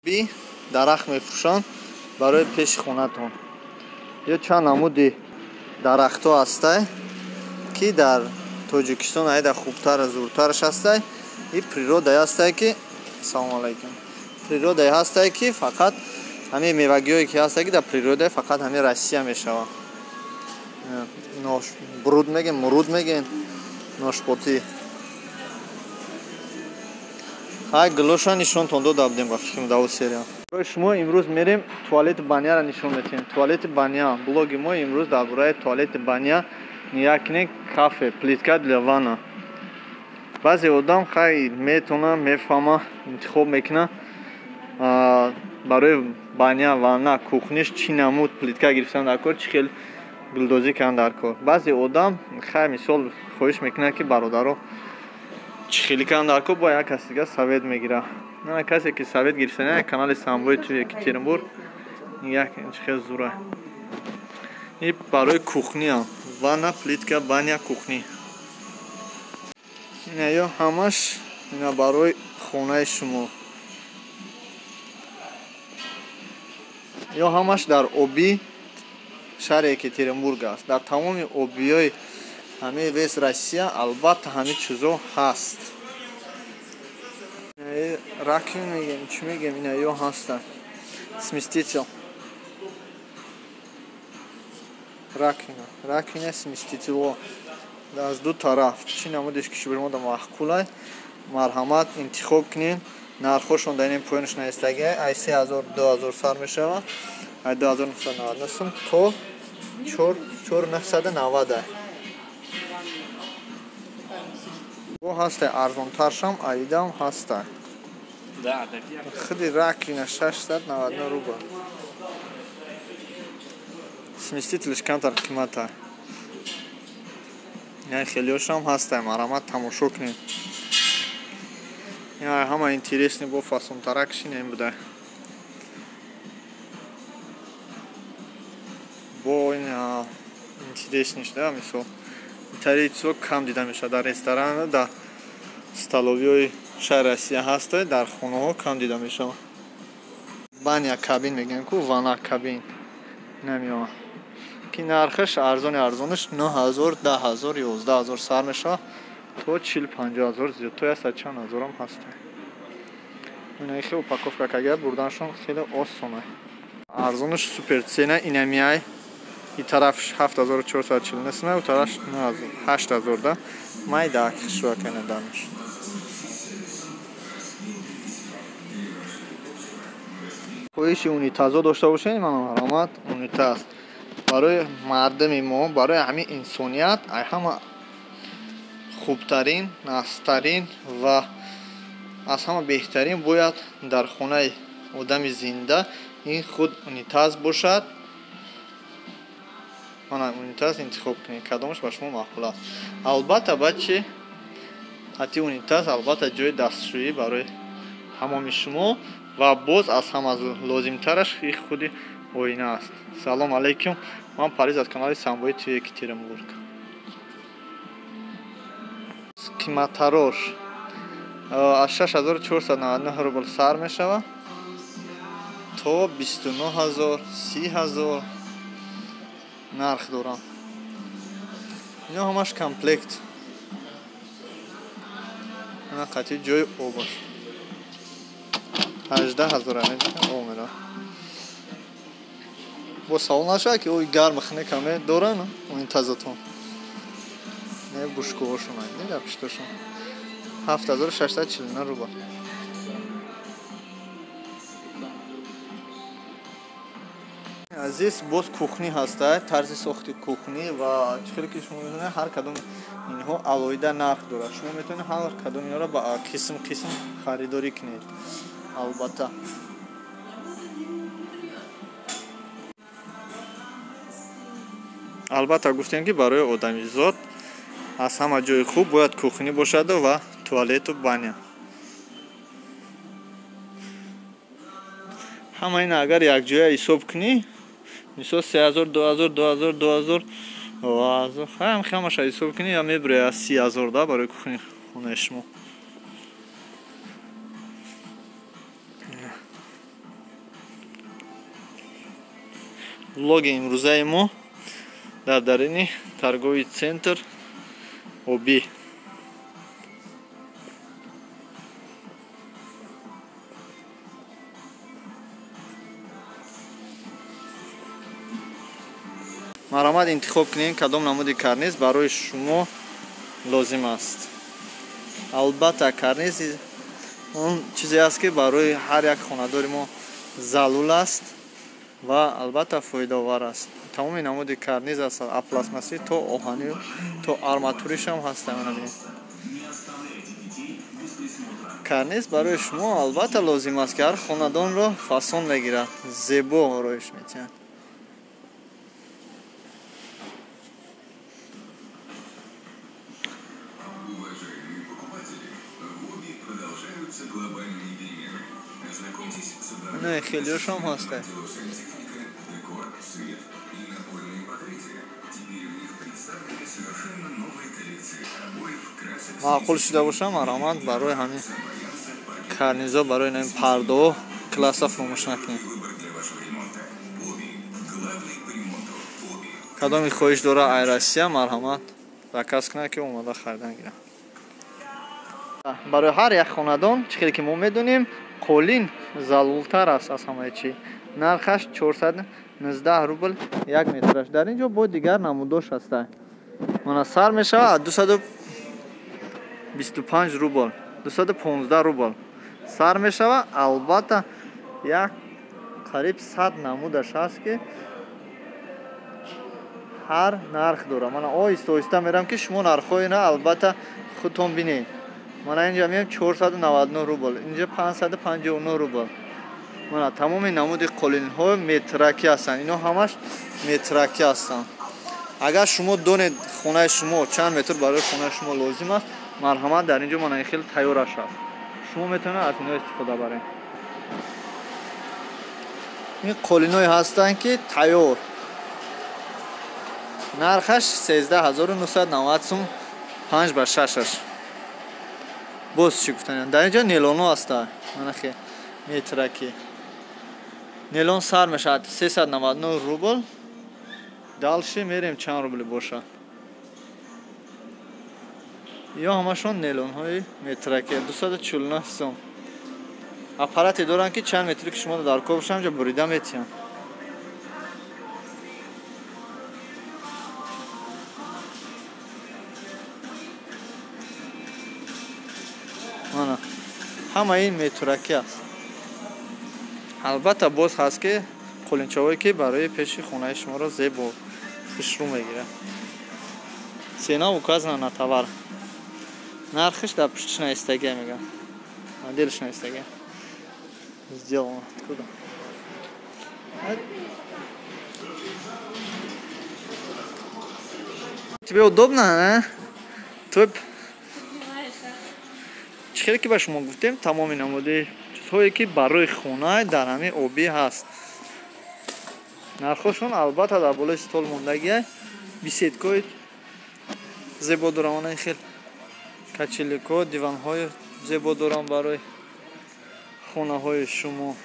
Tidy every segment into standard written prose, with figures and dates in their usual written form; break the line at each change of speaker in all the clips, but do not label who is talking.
بی درخت میفروشن برای پیش خونتون. یا چند نمودی درخت ها هسته که در تاجیکستان ایده خوبتر و زورترش هسته. این پریروده هسته که سلام علیکم پریروده هسته که فقط همه میوگی هایی که هسته که در پریروده فقط همه روسیه میشوه. برود میگن مرود میگن ناشپاتی. های گلوشا نشون تندو دادیم با فیلم داو سریال. شما امروز میریم توالت بانیا را نشون میدیم. توالت بانیا بلوگ ما امروز درباره توالت بانیا نیاکنه کافه پلیتکا для ванна. بعضی آدم خیلی میتونه میفهمه انتخاب میکنه برای بانیا واننا کوخنیش چی نمود پلیتکا گرفتن در کار چی خیلی گلدوزی کردن در کار. بعضی آدم خیلی مثال خواهش میکنه که برادرها چی خیلی کردن در کار با یک کسی دیگه سوید میگیره. نه کسی که سوید گرفتن کانال سامبوی توی یکاترینبورگ یک خیلی زوره. این برای کوخنی هم واننا پلیتکا بانیا کوخنی. اینا یا همش اینا برای خونه شما یا همش در آبی شهر یکاترینبورگ است. در تمام آبی‌های همه وست روسیه البته همه چیزا هست. راکین میگیم چی میگیم اینا یا هستن сместитель раковина сместитель از دو طرف چی نمودش که شما در محکولای مرحمت انتخاب کنین. نرخشون در این پوینش نیستگه ای 3000 2000 سر میشه ای 2990 سوم تو 4990 بو هسته ارزان ترشم ایدام هسته خیلی راکینه 699 روبل. сместитель کمتر قیمته. نه خیلیش هم هسته مرحمت تماشا کنین. یا همه اینترسنی با فاسون ترکشی نیم بوده. با این اینترسنیش ده مثال اینترسو کم دیده میشه در رستوران در столовой های شهر روسیه هسته در خونه ها کم دیده میشه. بانیا کابین میگن کو واننا کابین نمیام که نرخش ارزانش 9000 10000 11000 سر میشه تو 40 50000 زیاد تو 100000 هم هست. اینا خیلی упаковка کاغذ بردنشون خیلی آسونه. ارزانش سوپر цена اینا میای این طرف 7440 نسمه و طرف 8000 ده مای داخل شو کنه دانش. خواهش اونیتازو داشته باشین من مرحمت اونیتاز برای مردم ما برای همه انسانیت همه خوبترین نازترین و از همه بهترین باید در خانه آدم زنده این خود اونیتاز باشد. آن اونیتاز انتخاب کنید کدامش با شما معقول است. البته بچه حتی اونیتاز البته جای دستشویی برای حمام شما و باز از همه لازم ترش خود آینه است. سلام علیکم من پاریز از کانال سامبوی توی یکاترینبورگ. قیمتاش از 6499 روبل سر میشود تا 29000 30000 نرخ دارم. اینا همش کامپلکت. اینا قطعی جای اوبر 18000 اومده. با سوال نشه که اوی گرم خنه کمه دارن اون تازه‌تون نه بوشکوهاشون نه در پشتشون 7649 روبل. عزیز باز کوخنی هسته طرز ساخت کوخنی و چیزی که شما می‌دونید هر کدوم اینها علایده نرخ داره. شما میتونید هر کدوم اینا رو با قسم خریداری کنید. البته گفتیم که برای آدمیزاد از همه جای خوب باید کوخنی باشد و توالت و بانیا. همه این اگر یک جای حساب کنی مثلا 3000 2000 و همش حساب کنی یا میبره از 30000 ده برای کوخنی خونه شما. влоги имрӯзаи мо дар дарини торгови центр обӣ. марҳамат интихоб кунед кадом намуди карниз барои шумо лозим аст. албатта карниз он чизе аст ки барои ҳар як хонадори мо залул аст ва албатта фоидаовар аст. тамоми намуди карниз аст, пластмассӣ то оҳанӣ то арматуришам ҳастам. карниз барои шумо албатта лозим аст ки ҳар хонадонро фасон мегирад, зебо ороиш метиҳад. хелиёшам ҳаста. маъқул шуда бошам, марҳамат барои ҳамин карнизо, барои ин пардо класса фурӯмӯш накунед. кадоми хоҳиш дора Айросия, марҳамат заказ кунад ки омода харидан гирад. барои ҳар як хонадон чӣ хеле ки мо медонем қолин залултар аст аз ҳамаи чӣ. нархаш 419 рубл 1 метраш. дар ин ҷо бо дигар намудош ҳаста. мана сар мешавад 225 рубл 215 рубл сар мешавад. албатта як қариб 100 намудаш ҳаст ки ҳар нарх дора. мана оҳиста оҳиста мерам ки шумо нархҳои на албатта худтон бинед. мана инҷа меям 499 рубл, инҷа 559 рубл. мана тамоми намуди қолинҳо метраки ҳастанд. ино ҳамаш метраки ҳастанд. агар шумо донед хонаи шумо чанд метр барои хонаи шумо лозим аст, марҳамат дар инҷо мана ин хел тайёраш аст. шумо метавонед аз ино истифода баред. ин қолинҳое ҳастанд ки тайёр. нархаш 13990 сум 5/6. боз чӣ гуфтан? дар инҷо нелоно аста. мана хе метраки. нелон сар мешавад 399 рубл. далши мерем чанд рубли бошад. ё ҳамашон нелонҳои метраки 249 сум. аппарате доранд ки чанд метри ки шумо дар кор бошам ҷо бурида метиҳанд. мана ҳама ин метраки аст. албатта боз ҳаст ки қолинчаҳое ки барои пеши хонаи шуморо зебо хушрӯ мегирад. цена указана на товар. нархиш дар пуштишна истагия мегӯяд. моделишна истагия. сделано откуда? тебе удобно, не? Топ. чӣ хеле ки ба шумо гуфтем, тамоми намуди чизҳое ки барои хона дар ҳамин обӣ ҳаст. нархошон албатта дар болои стол мондагия. беседкои зебо дорам, ин хел качелико, диванҳои зебо дорам барои хонаҳои шумо.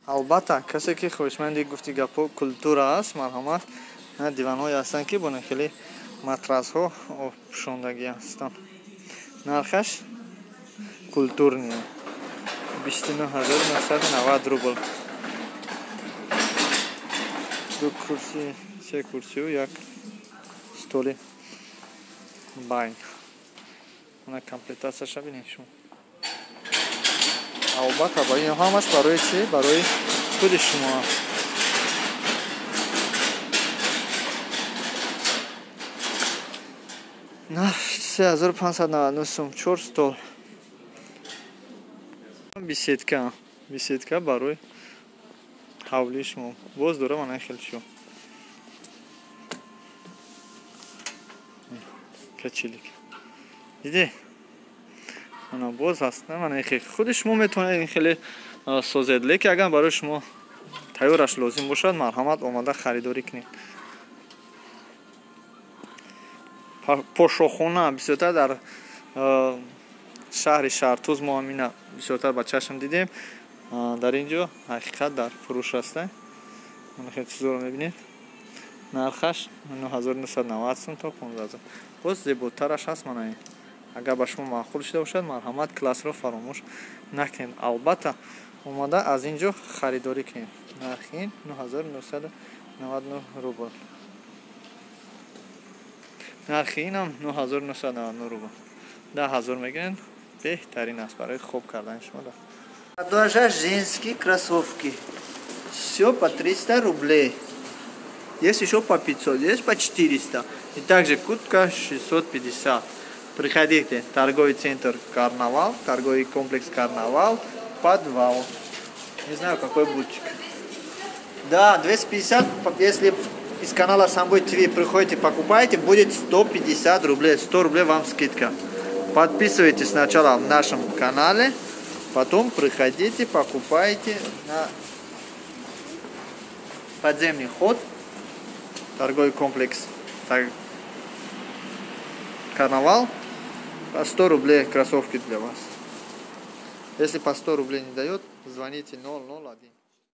албатта касе ки хоҳишманди гуфти гапҳо культура аст, марҳамат диванҳое ҳастанд ки бо нахели матрасҳо пӯшондагӣ ҳастанд. нархаш культурния 29990 рубл. ду курси, се курсию, як столи байн. мана комплектацияша бинед шумо. албатта ба ин ҳамаш барои чӣ? барои худи шумо аст. нарх 3599 сум 4 стол. беседка барои ҳавли шумо. боз дора мана хел шо. качелик. диде? мана боз ҳаст. мана хел худи шумо метавонед ин хеле созед. лекин агар барои шумо тайёраш лозим бошад, марҳамат омада харидорӣ кунед. пошохона бисёртар дар шаҳри Шаҳртӯз мо амина бисёртар ба чашм дидем. дар ин ҷо ҳақиқат дар фурӯш аст. чизоро мебинед. Нархаш 9990 сум то 15000. Боз зеботараш ҳаст манаи. Агар ба шумо маъқул шуда бошад, марҳамат классро фаромӯш накунед. Албатта омада аз ин ҷо харидорӣ кунед. Нархи 9999 рубл. нархи инам 9999 рубл. 10000 мегиранд. Беҳтарин аст барои хоб кардани шумо. Продажа женские кроссовки. Все по 300 рублей. Есть еще по 500, есть по 400. И также куртка 650. Приходите. Торговый центр Карнавал, торговый комплекс Карнавал, подвал. Не знаю, какой бутик. Да, 250, если из канала Самбой ТВ приходите, покупаете, будет 150 рублей. 100 рублей вам скидка. Подписывайтесь сначала в нашем канале, потом приходите, покупайте на подземный ход, торговый комплекс Карнавал. По 100 рублей кроссовки для вас. Если по 100 рублей не дает, звоните 001.